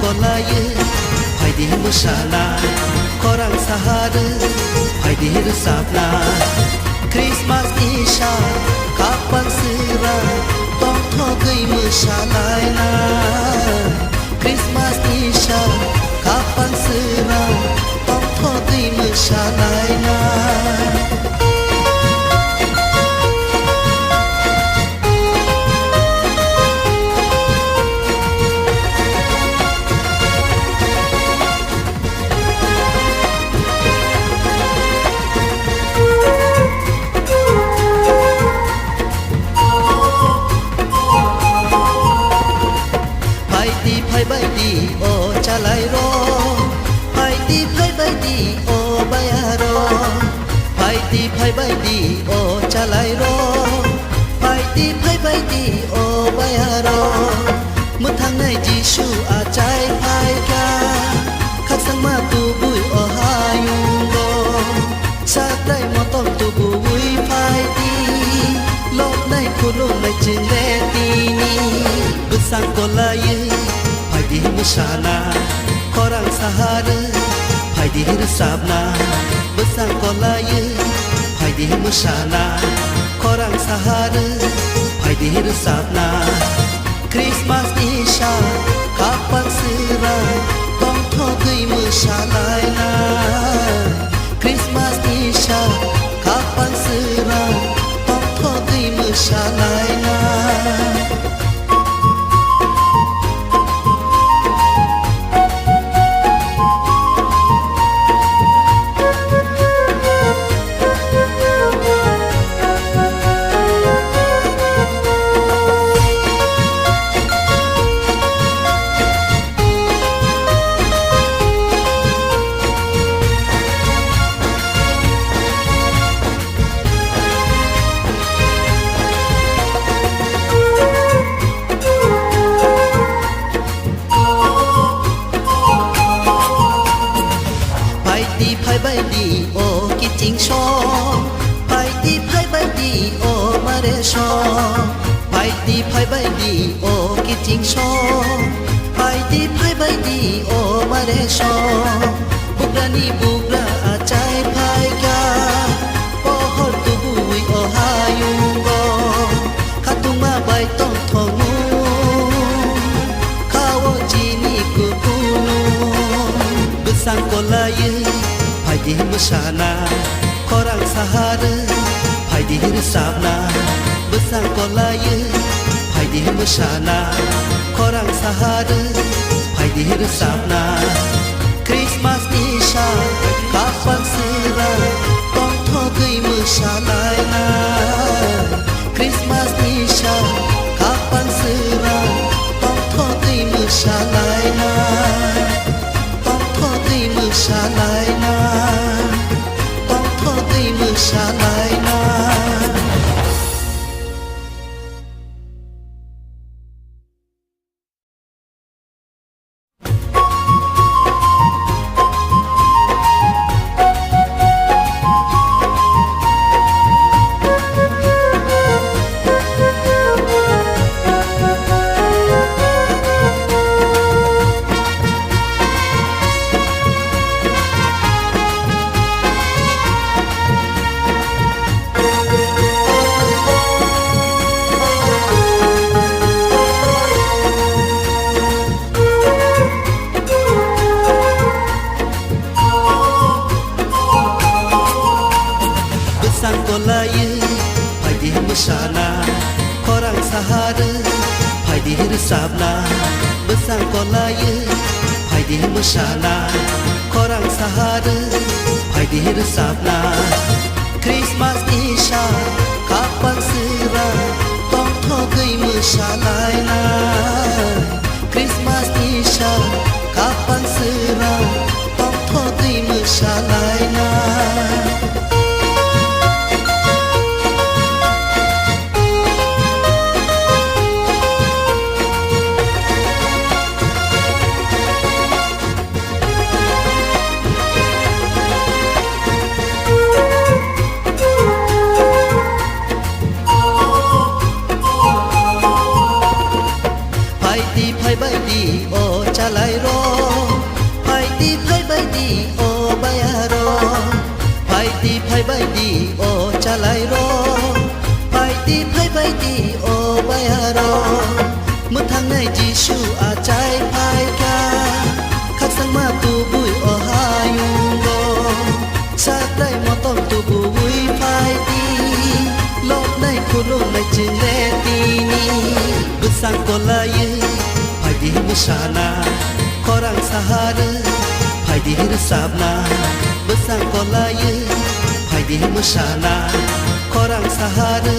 sangkolaye Haidi musana korang sahara Haidi resapna Christmas isha kapan sera tong thogai musalai na Christmas isha kapan sera tong thogai musalai na Baidi o chalai ro Baidi baidi o bayaro Baidi o chalai ro Baidi baidi o bayaro Muthang nai Jishu achai phai ka Khak sang ma tu bui o hayung go Sa dai mo tong tu bui phai ti Lop nai khulung nai ching le ti ni Busang ko lai Haidi musana korang sahara Haidi resapna besang kolaye Haidi musana korang sahara Haidi resapna Christmas isha kapan sera tong thogai musalai na Christmas isha kapan sera tong thogai musalai na Baidi o kiting sho Baidi o mare sho Baidi o kiting sho Baidi o mare sho Bugrani bugra achai phai ka Pohor tu bui o hayung go Khatuma bai tong thongu Kawo jini kukunu Besang kolaye Haidi musana korang sahara Haidi resapna besang kolaye Haidi musana korang sahara Haidi resapna Christmas isha kapan sera tong thogai musalai na Christmas isha kapan sera tong thogai musalai na tong thogai musalai na tong thogai musalai na Haidi musana korang sahara Haidi resapna besang kolaye Haidi musana korang sahara Haidi resapna Christmas isha kapan sera tong thogai musalai na Christmas isha kapan sera tong thogai musalai na Baidi o chalai ro बायदि अ चालाय र बायदि फाय बायदि अ बाया र मोथाङै जिसु आचाय फायगा खाकसां मा तुबुय अ हायुंग साथाय मतम तुबुय फायदि लबनाय खुलुमनाय चिंलेतिनि besang kolaye फायदि मोसाना खरां साहारो फायदि रोजाबना besang kolaye फायदि मोसाना खरां साहारो